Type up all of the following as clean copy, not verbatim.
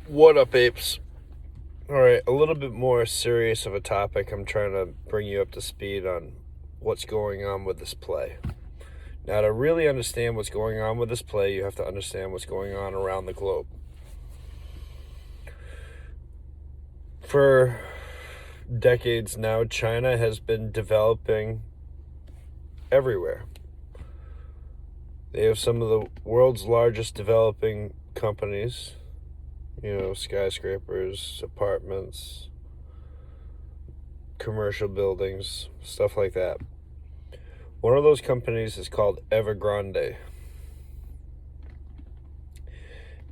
What up, apes? All right, a little bit more serious of a topic. I'm trying to bring you up to speed on what's going on with this play. Now, to really understand what's going on with this play, you have to understand what's going on around the globe. For decades now, China has been developing everywhere. They have some of the world's largest developing companies, skyscrapers, apartments, commercial buildings, stuff like that. One of those companies is called Evergrande.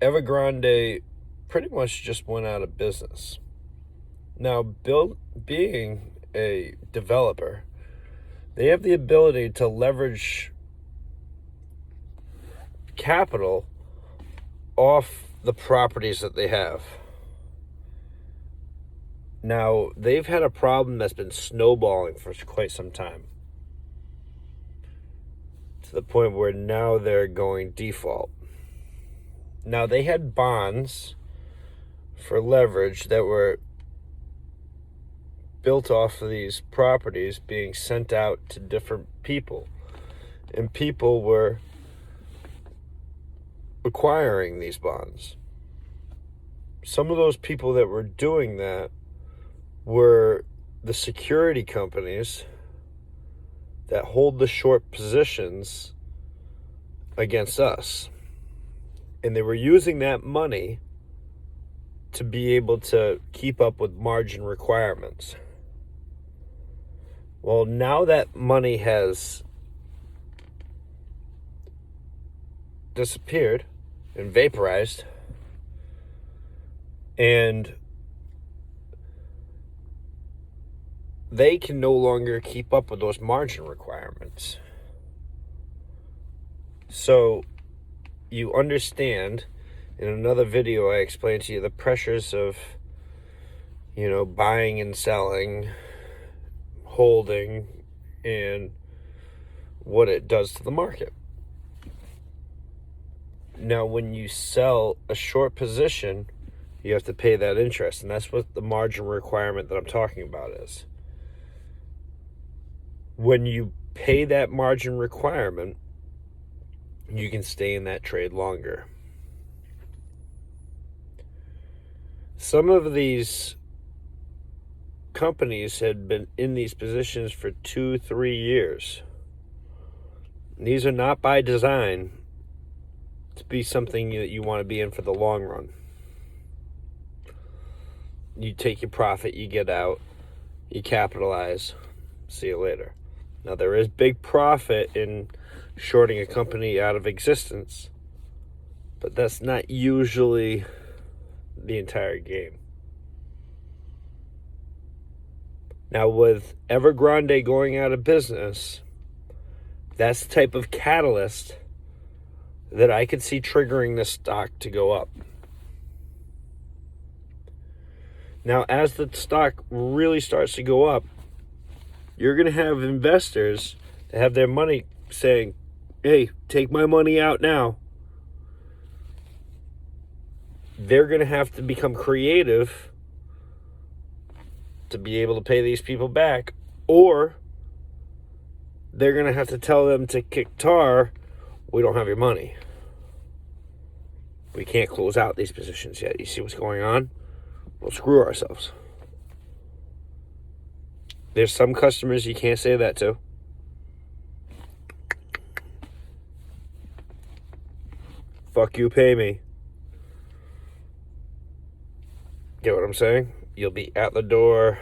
Evergrande pretty much just went out of business. Now, being a developer, they have the ability to leverage capital off the properties that they have. Now, they've had a problem that's been snowballing for quite some time, to the point where now they're going default. Now, they had bonds for leverage that were built off of these properties being sent out to different people, and people were acquiring these bonds. Some of those people that were doing that were the security companies that hold the short positions against us. And they were using that money to be able to keep up with margin requirements. Well, now that money has disappeared and vaporized, and they can no longer keep up with those margin requirements. So you understand, in another video I explained to you the pressures of buying and selling, holding, and what it does to the market. Now, when you sell a short position, you have to pay that interest, and that's what the margin requirement that I'm talking about is. When you pay that margin requirement, you can stay in that trade longer. Some of these companies had been in these positions for 2-3 years. These are not by design to be something that you want to be in for the long run. You take your profit, you get out, you capitalize, see you later. Now, there is big profit in shorting a company out of existence, but that's not usually the entire game. Now, with Evergrande going out of business, that's the type of catalyst that I could see triggering the stock to go up. Now, as the stock really starts to go up, you're going to have investors that have their money saying, hey, take my money out now. They're going to have to become creative to be able to pay these people back, or they're going to have to tell them to kick tar, we don't have your money. We can't close out these positions yet. You see what's going on? We'll screw ourselves. There's some customers you can't say that to. Fuck you, pay me. Get what I'm saying? You'll be at the door.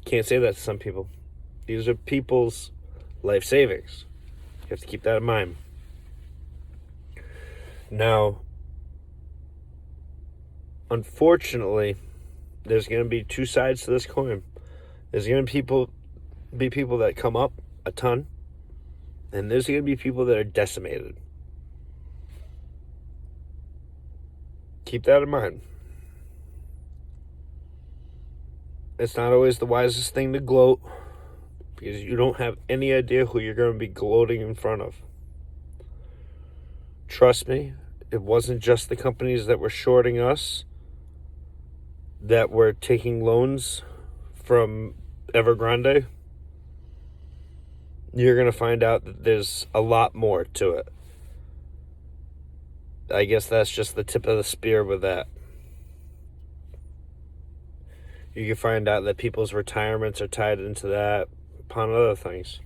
Can't say that to some people. These are people's life savings. You have to keep that in mind. Now, unfortunately, there's going to be two sides to this coin. There's going to be people that come up a ton, and there's going to be people that are decimated. Keep that in mind. It's not always the wisest thing to gloat, because you don't have any idea who you're going to be gloating in front of. Trust me, it wasn't just the companies that were shorting us that were taking loans from Evergrande, you're going to find out that there's a lot more to it. I guess that's just the tip of the spear with that. You can find out that people's retirements are tied into that, upon other things.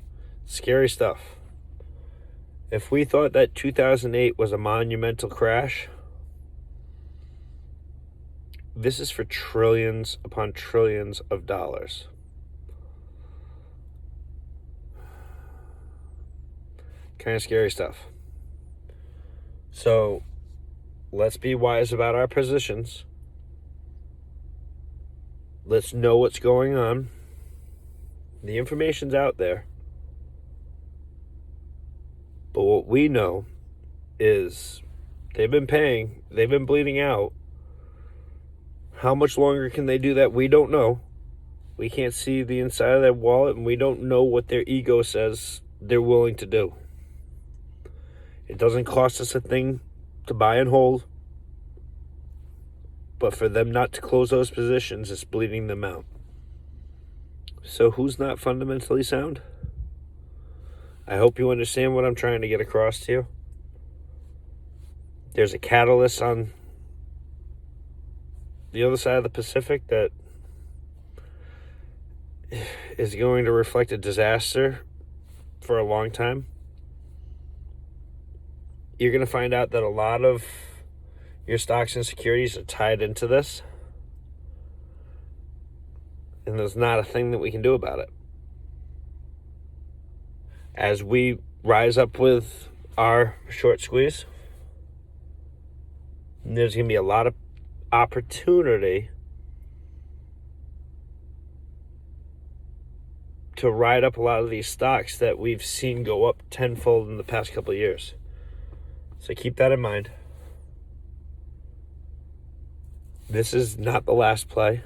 Scary stuff. If we thought that 2008 was a monumental crash, this is for trillions upon trillions of dollars. Kind of scary stuff. So, let's be wise about our positions. Let's know what's going on. The information's out there. But what we know is they've been paying, they've been bleeding out. How much longer can they do that? We don't know. We can't see the inside of their wallet, and we don't know what their ego says they're willing to do. It doesn't cost us a thing to buy and hold. But for them not to close those positions, it's bleeding them out. So who's not fundamentally sound? I hope you understand what I'm trying to get across to you. There's a catalyst on the other side of the Pacific that is going to reflect a disaster for a long time. You're going to find out that a lot of your stocks and securities are tied into this. And there's not a thing that we can do about it. As we rise up with our short squeeze, there's going to be a lot of opportunity to ride up a lot of these stocks that we've seen go up tenfold in the past couple of years. So keep that in mind. This is not the last play.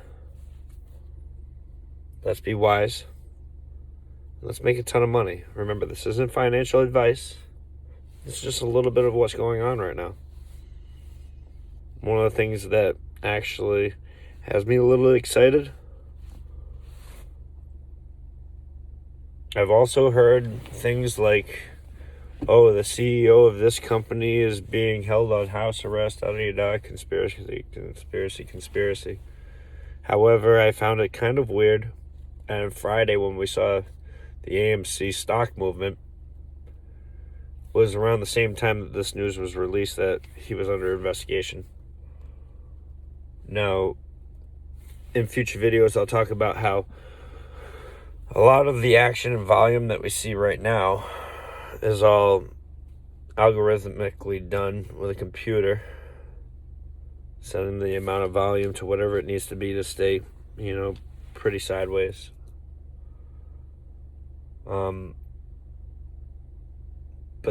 Let's be wise. Let's make a ton of money. Remember, this isn't financial advice. It's just a little bit of what's going on right now. One of the things that actually has me a little excited, I've also heard things like, oh, the CEO of this company is being held on house arrest, conspiracy. However, I found it kind of weird. And Friday, when we saw the AMC stock movement, was around the same time that this news was released that he was under investigation. Now, in future videos, I'll talk about how a lot of the action and volume that we see right now is all algorithmically done with a computer, setting the amount of volume to whatever it needs to be to stay, pretty sideways. But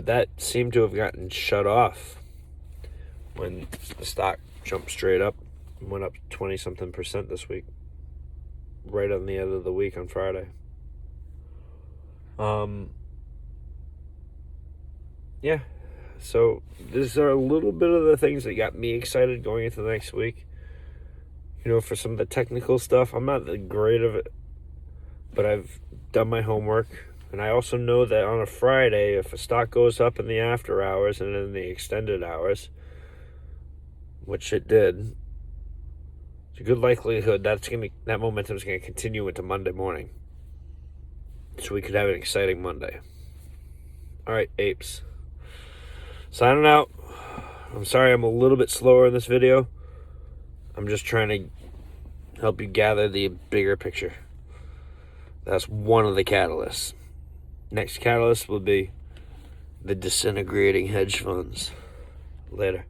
that seemed to have gotten shut off when the stock jumped straight up and went up 20-something% this week, right on the end of the week on Friday. Yeah, so these are a little bit of the things that got me excited going into the next week. For some of the technical stuff, I'm not the great of it, but I've done my homework. And I also know that on a Friday, if a stock goes up in the after hours and in the extended hours, which it did, it's a good likelihood that momentum is going to continue into Monday morning. So we could have an exciting Monday. All right, apes. Signing out. I'm sorry I'm a little bit slower in this video. I'm just trying to help you gather the bigger picture. That's one of the catalysts. Next catalyst will be the disintegrating hedge funds. Later.